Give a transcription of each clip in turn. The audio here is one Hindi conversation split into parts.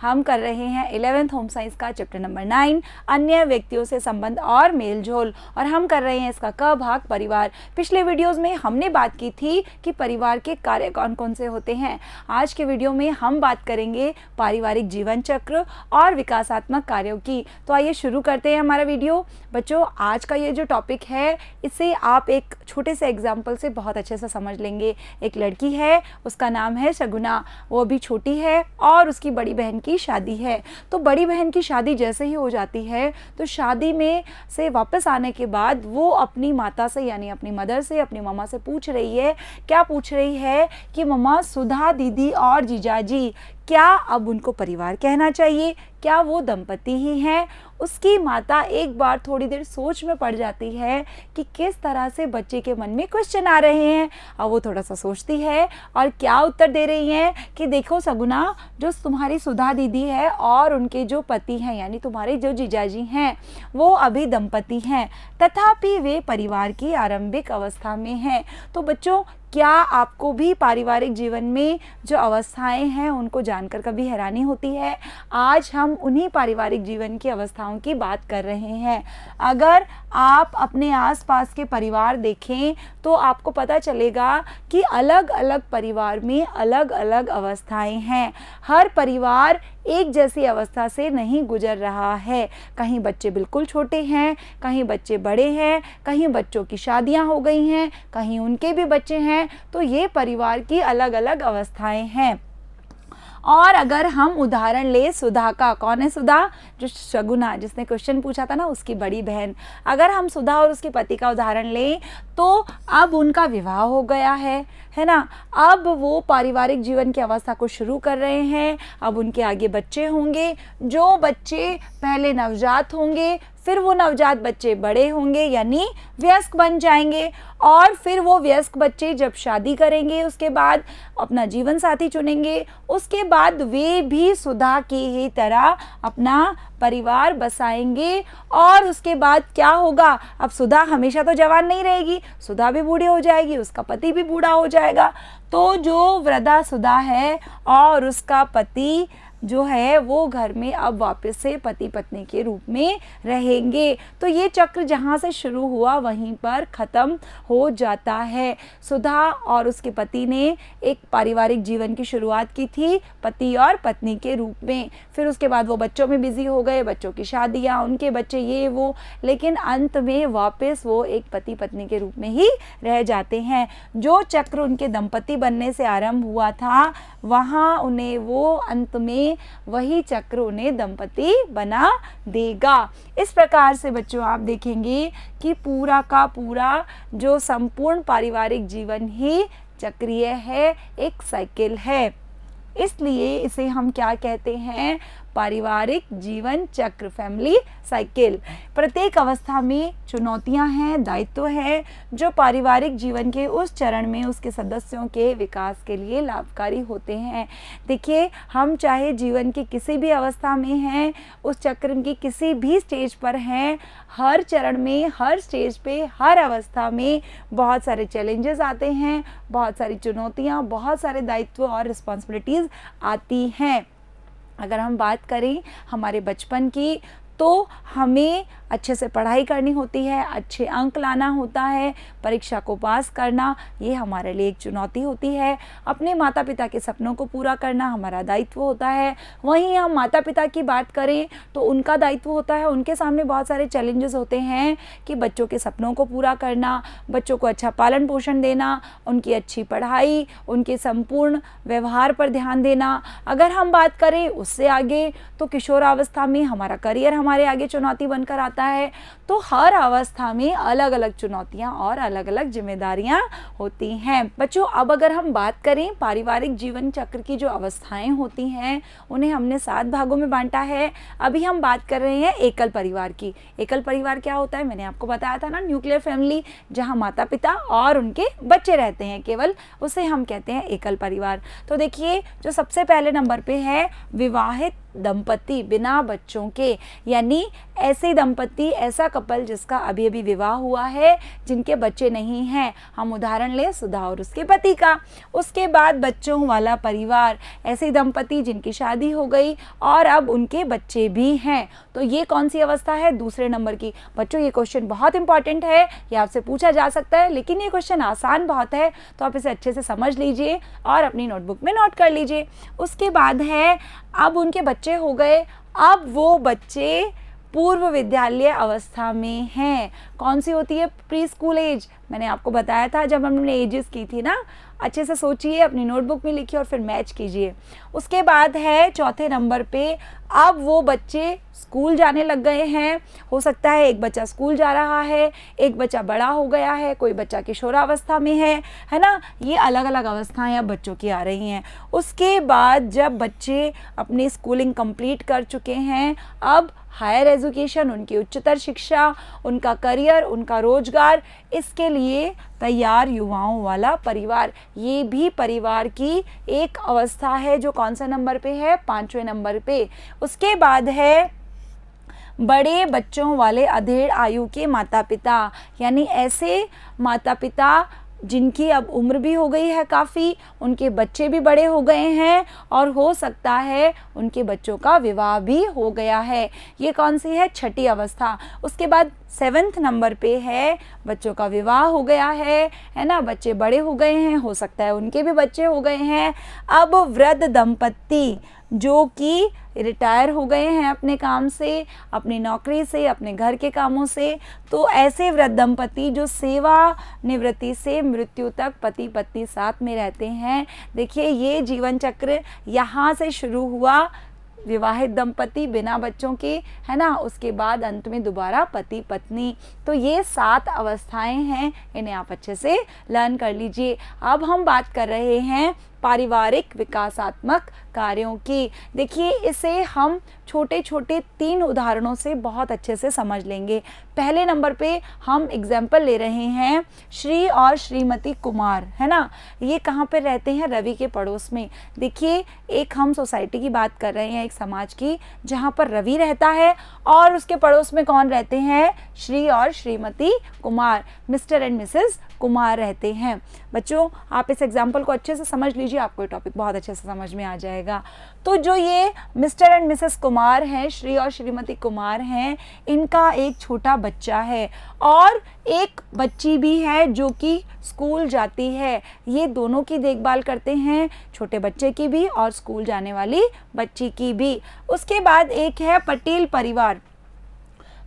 हम कर रहे हैं 11th होम साइंस का चैप्टर नंबर 9 अन्य व्यक्तियों से संबंध और मेलजोल, और हम कर रहे हैं इसका क भाग परिवार। पिछले वीडियोस में हमने बात की थी कि परिवार के कार्य कौन कौन से होते हैं। आज के वीडियो में हम बात करेंगे पारिवारिक जीवन चक्र और विकासात्मक कार्यों की। तो आइए शुरू करते हैं हमारा वीडियो। बच्चों, आज का ये जो टॉपिक है इसे आप एक छोटे से एग्जाम्पल से बहुत अच्छे से समझ लेंगे। एक लड़की है, उसका नाम है शगुना, वो अभी छोटी है और उसकी बड़ी बहन की शादी है। तो बड़ी बहन की शादी जैसे ही हो जाती है तो शादी में से वापस आने के बाद वो अपनी माता से यानी अपनी मदर से, अपनी मम्मा से पूछ रही है, क्या पूछ रही है कि मम्मा, सुधा दीदी और जीजाजी क्या अब उनको परिवार कहना चाहिए, क्या वो दंपति ही हैं? उसकी माता एक बार थोड़ी देर सोच में पड़ जाती है कि किस तरह से बच्चे के मन में क्वेश्चन आ रहे हैं। अब वो थोड़ा सा सोचती है और क्या उत्तर दे रही हैं कि देखो शगुना, जो तुम्हारी सुधा दीदी है और उनके जो पति हैं यानी तुम्हारे जो जीजाजी हैं वो अभी दंपति हैं, तथापि वे परिवार की आरंभिक अवस्था में हैं। तो बच्चों, क्या आपको भी पारिवारिक जीवन में जो अवस्थाएं हैं उनको जानकर कभी हैरानी होती है? आज हम उन्हीं पारिवारिक जीवन की अवस्थाओं की बात कर रहे हैं। अगर आप अपने आसपास के परिवार देखें तो आपको पता चलेगा कि अलग अलग परिवार में अलग अलग अवस्थाएं हैं। हर परिवार एक जैसी अवस्था से नहीं गुजर रहा है। कहीं बच्चे बिल्कुल छोटे हैं, कहीं बच्चे बड़े हैं, कहीं बच्चों की शादियां हो गई हैं, कहीं उनके भी बच्चे हैं। तो ये परिवार की अलग अलग अवस्थाएं हैं। और अगर हम उदाहरण ले सुधा का, कौन है सुधा? जो शगुना, जिसने क्वेश्चन पूछा था ना, उसकी बड़ी बहन। अगर हम सुधा और उसके पति का उदाहरण लें तो अब उनका विवाह हो गया है ना। अब वो पारिवारिक जीवन की अवस्था को शुरू कर रहे हैं। अब उनके आगे बच्चे होंगे, जो बच्चे पहले नवजात होंगे, फिर वो नवजात बच्चे बड़े होंगे यानी वयस्क बन जाएंगे, और फिर वो वयस्क बच्चे जब शादी करेंगे उसके बाद अपना जीवन साथी चुनेंगे, उसके बाद वे भी सुधा की ही तरह अपना परिवार बसाएंगे। और उसके बाद क्या होगा? अब सुधा हमेशा तो जवान नहीं रहेगी, सुधा भी बूढ़ी हो जाएगी, उसका पति भी बूढ़ा हो जाएगा। तो जो वृद्धा सुधा है और उसका पति जो है वो घर में अब वापस से पति पत्नी के रूप में रहेंगे। तो ये चक्र जहाँ से शुरू हुआ वहीं पर ख़त्म हो जाता है। सुधा और उसके पति ने एक पारिवारिक जीवन की शुरुआत की थी पति और पत्नी के रूप में। फिर उसके बाद वो बच्चों में बिजी हो गए, बच्चों की शादियाँ, उनके बच्चे, ये वो, लेकिन अंत में वापस वो एक पति पत्नी के रूप में ही रह जाते हैं। जो चक्र उनके दंपति बनने से आरंभ हुआ था वहाँ उन्हें वो अंत में वही चक्र उन्हें दंपति बना देगा। इस प्रकार से बच्चों आप देखेंगे कि पूरा का पूरा जो संपूर्ण पारिवारिक जीवन ही चक्रीय है, एक साइकिल है। इसलिए इसे हम क्या कहते हैं? पारिवारिक जीवन चक्र, फैमिली साइकिल। प्रत्येक अवस्था में चुनौतियां हैं, दायित्व है, जो पारिवारिक जीवन के उस चरण में उसके सदस्यों के विकास के लिए लाभकारी होते हैं। देखिए, हम चाहे जीवन की किसी भी अवस्था में हैं, उस चक्र की किसी भी स्टेज पर हैं, हर चरण में, हर स्टेज पे, हर अवस्था में बहुत सारे चैलेंजेस आते हैं, बहुत सारी चुनौतियाँ, बहुत सारे दायित्व और रिस्पॉन्सिबिलिटीज़ आती हैं। अगर हम बात करें हमारे बचपन की तो हमें अच्छे से पढ़ाई करनी होती है, अच्छे अंक लाना होता है, परीक्षा को पास करना ये हमारे लिए एक चुनौती होती है। अपने माता पिता के सपनों को पूरा करना हमारा दायित्व होता है। वहीं हम माता पिता की बात करें तो उनका दायित्व होता है, उनके सामने बहुत सारे चैलेंजेस होते हैं कि बच्चों के सपनों को पूरा करना, बच्चों को अच्छा पालन पोषण देना, उनकी अच्छी पढ़ाई, उनके संपूर्ण व्यवहार पर ध्यान देना। अगर हम बात करें उससे आगे तो किशोरावस्था में हमारा करियर हमारे आगे चुनौती बनकर आता है। तो हर अवस्था में अलग अलग चुनौतियां और अलग अलग जिम्मेदारियां होती हैं। बच्चों, अब अगर हम बात करें पारिवारिक जीवन चक्र की जो अवस्थाएं होती हैं उन्हें हमने 7 भागों में बांटा है। अभी हम बात कर रहे हैं एकल परिवार की। एकल परिवार क्या होता है? मैंने आपको बताया था ना, न्यूक्लियर फैमिली, जहां माता पिता और उनके बच्चे रहते हैं केवल, उसे हम कहते हैं एकल परिवार। तो देखिए, जो सबसे पहले नंबर पे है विवाहित दंपति बिना बच्चों के, यानी ऐसे दंपति, ऐसा कपल जिसका अभी अभी विवाह हुआ है, जिनके बच्चे नहीं हैं। हम उदाहरण लें सुधा और उसके पति का। उसके बाद बच्चों वाला परिवार, ऐसे दंपति जिनकी शादी हो गई और अब उनके बच्चे भी हैं। तो ये कौन सी अवस्था है? दूसरे नंबर की। बच्चों ये क्वेश्चन बहुत इंपॉर्टेंट है, ये आपसे पूछा जा सकता है, लेकिन ये क्वेश्चन आसान बहुत है, तो आप इसे अच्छे से समझ लीजिए और अपनी नोटबुक में नोट कर लीजिए। उसके बाद है, अब उनके बच्चे हो गए, अब वो बच्चे पूर्व विद्यालय अवस्था में हैं। कौन सी होती है? Preschool age. मैंने आपको बताया था जब हमने एजेस की थी ना। अच्छे से सोचिए, अपनी नोटबुक में लिखिए और फिर मैच कीजिए। उसके बाद है चौथे नंबर पे, अब वो बच्चे स्कूल जाने लग गए हैं। हो सकता है एक बच्चा स्कूल जा रहा है, एक बच्चा बड़ा हो गया है, कोई बच्चा किशोरावस्था में है ना। ये अलग अलग अवस्थाएं अब बच्चों की आ रही हैं। उसके बाद जब बच्चे अपनी स्कूलिंग कंप्लीट कर चुके हैं, अब हायर एजुकेशन, उनकी उच्चतर शिक्षा, उनका करियर, उनका रोजगार, इसके लिए तैयार युवाओं वाला परिवार, ये भी परिवार की एक अवस्था है जो कौन सा नंबर पे है? 5वें नंबर पे। उसके बाद है बड़े बच्चों वाले अधेड़ आयु के माता पिता, यानी ऐसे माता पिता जिनकी अब उम्र भी हो गई है काफ़ी, उनके बच्चे भी बड़े हो गए हैं और हो सकता है उनके बच्चों का विवाह भी हो गया है। ये कौन सी है? छठी अवस्था। उसके बाद 7वें नंबर पे है, बच्चों का विवाह हो गया है ना, बच्चे बड़े हो गए हैं, हो सकता है उनके भी बच्चे हो गए हैं। अब वृद्ध दंपत्ति जो कि रिटायर हो गए हैं अपने काम से, अपनी नौकरी से, अपने घर के कामों से, तो ऐसे वृद्ध दंपति जो सेवा निवृत्ति से मृत्यु तक पति पत्नी साथ में रहते हैं। देखिए ये जीवन चक्र यहाँ से शुरू हुआ, विवाहित दंपति बिना बच्चों के, है ना, उसके बाद अंत में दोबारा पति पत्नी। तो ये 7 अवस्थाएं हैं, इन्हें आप अच्छे से लर्न कर लीजिए। अब हम बात कर रहे हैं पारिवारिक विकासात्मक कार्यों की। देखिए इसे हम छोटे छोटे 3 उदाहरणों से बहुत अच्छे से समझ लेंगे। पहले नंबर पे हम एग्जाम्पल ले रहे हैं श्री और श्रीमती कुमार, है ना। ये कहाँ पे रहते हैं? रवि के पड़ोस में। देखिए एक हम सोसाइटी की बात कर रहे हैं, एक समाज की, जहाँ पर रवि रहता है और उसके पड़ोस में कौन रहते हैं? श्री और Shrimati Kumar, mister and Mrs Kumar रहते हैं। बच्चों आप इस एग्जाम्पल को अच्छे से समझ लीजिए, आपको ये टॉपिक बहुत अच्छे से समझ में आ जाएगा। तो जो ये मिस्टर एंड मिसेस कुमार हैं, श्री और श्रीमती कुमार हैं, इनका एक छोटा बच्चा है और एक बच्ची भी है जो कि स्कूल जाती है। ये दोनों की देखभाल करते हैं, छोटे बच्चे की भी और स्कूल जाने वाली बच्ची की भी। उसके बाद एक है पटेल परिवार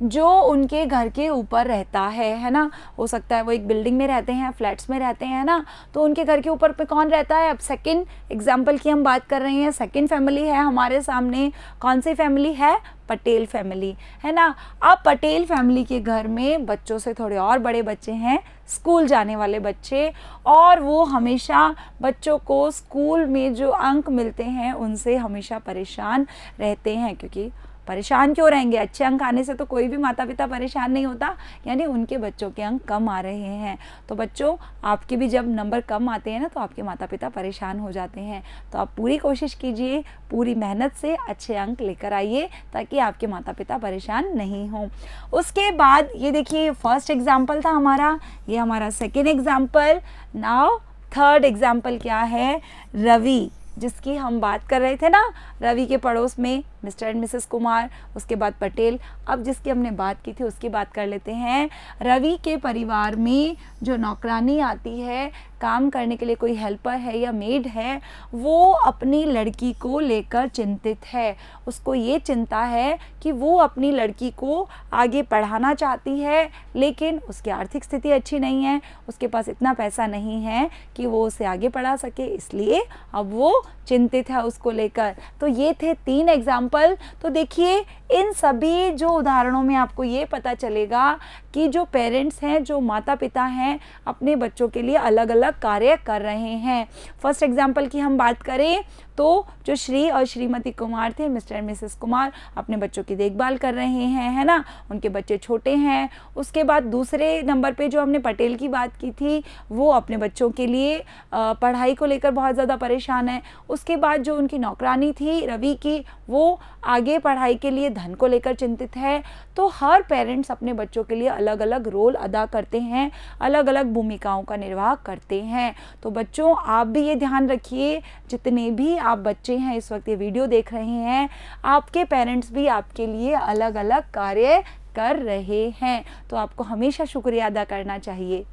जो उनके घर के ऊपर रहता है ना। हो सकता है वो एक बिल्डिंग में रहते हैं, फ्लैट्स में रहते हैं ना, तो उनके घर के ऊपर पे कौन रहता है? अब सेकंड एग्जाम्पल की हम बात कर रहे हैं, सेकंड फैमिली है हमारे सामने। कौन सी फैमिली है? पटेल फैमिली, है ना। अब पटेल फैमिली के घर में बच्चों से थोड़े और बड़े बच्चे हैं, स्कूल जाने वाले बच्चे, और वो हमेशा बच्चों को स्कूल में जो अंक मिलते हैं उनसे हमेशा परेशान रहते हैं। क्योंकि परेशान क्यों रहेंगे? अच्छे अंक आने से तो कोई भी माता पिता परेशान नहीं होता, यानी उनके बच्चों के अंक कम आ रहे हैं। तो बच्चों आपके भी जब नंबर कम आते हैं ना, तो आपके माता पिता परेशान हो जाते हैं। तो आप पूरी कोशिश कीजिए, पूरी मेहनत से अच्छे अंक लेकर आइए ताकि आपके माता पिता परेशान नहीं हों। उसके बाद ये देखिए फर्स्ट एग्जाम्पल था हमारा, ये हमारा second example. Now third example क्या है? रवि, जिसकी हम बात कर रहे थे ना, रवि के पड़ोस में मिस्टर एंड मिसेस कुमार, उसके बाद पटेल। अब जिसकी हमने बात की थी उसकी बात कर लेते हैं। रवि के परिवार में जो नौकरानी आती है काम करने के लिए, कोई हेल्पर है या मेड है, वो अपनी लड़की को लेकर चिंतित है। उसको ये चिंता है कि वो अपनी लड़की को आगे पढ़ाना चाहती है, लेकिन उसकी आर्थिक स्थिति अच्छी नहीं है, उसके पास इतना पैसा नहीं है कि वो उसे आगे पढ़ा सके, इसलिए अब वो चिंतित है उसको लेकर। तो ये थे 3 एग्जाम्पल। तो देखिए इन सभी जो उदाहरणों में आपको ये पता चलेगा कि जो पेरेंट्स हैं, जो माता पिता हैं, अपने बच्चों के लिए अलग अलग कार्य कर रहे हैं। फर्स्ट एग्जाम्पल की हम बात करें तो जो श्री और श्रीमती कुमार थे, मिस्टर एंड मिसेस कुमार, अपने बच्चों की देखभाल कर रहे हैं, है ना, उनके बच्चे छोटे हैं। उसके बाद दूसरे नंबर पे जो हमने पटेल की बात की थी, वो अपने बच्चों के लिए पढ़ाई को लेकर बहुत ज़्यादा परेशान है। उसके बाद जो उनकी नौकरानी थी रवि की, वो आगे पढ़ाई के लिए धन को लेकर चिंतित है। तो हर पेरेंट्स अपने बच्चों के लिए अलग अलग रोल अदा करते हैं, अलग अलग भूमिकाओं का निर्वाह करते हैं। तो बच्चों, आप भी ये ध्यान रखिए, जितने भी आप बच्चे हैं इस वक्त ये वीडियो देख रहे हैं, आपके पेरेंट्स भी आपके लिए अलग अलग कार्य कर रहे हैं, तो आपको हमेशा शुक्रिया अदा करना चाहिए।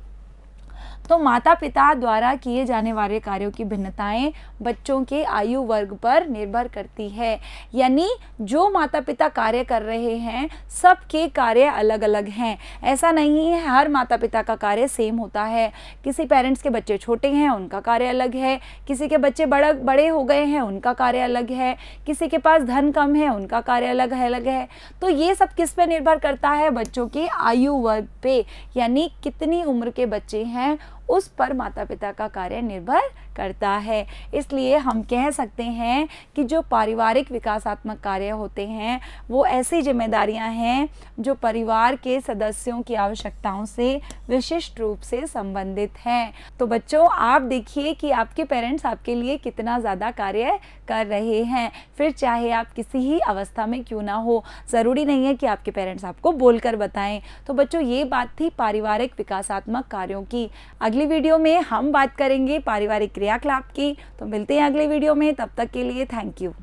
तो माता पिता द्वारा किए जाने वाले कार्यों की भिन्नताएं बच्चों के आयु वर्ग पर निर्भर करती है। यानी जो माता पिता कार्य कर रहे हैं, सबके कार्य अलग अलग हैं। ऐसा नहीं है हर माता पिता का कार्य सेम होता है। किसी पेरेंट्स के बच्चे छोटे हैं, उनका कार्य अलग है। किसी के बच्चे बड़े हो गए हैं, उनका कार्य अलग है। किसी के पास धन कम है, उनका कार्य अलग है। तो ये सब किस पे निर्भर करता है? बच्चों के आयु वर्ग पे, यानी कितनी उम्र के बच्चे हैं उस पर माता पिता का कार्य निर्भर करता है। इसलिए हम कह सकते हैं कि जो पारिवारिक विकासात्मक कार्य होते हैं वो ऐसी जिम्मेदारियां हैं जो परिवार के सदस्यों की आवश्यकताओं से विशिष्ट रूप से संबंधित हैं। तो बच्चों, आप देखिए कि आपके पेरेंट्स आपके लिए कितना ज़्यादा कार्य कर रहे हैं, फिर चाहे आप किसी ही अवस्था में क्यों ना हो। ज़रूरी नहीं है कि आपके पेरेंट्स आपको बोलकर बताएं। तो बच्चों, ये बात थी पारिवारिक विकासात्मक कार्यों की। अगली वीडियो में हम बात करेंगे पारिवारिक क्रियाकलाप की। तो मिलते हैं अगले वीडियो में, तब तक के लिए थैंक यू।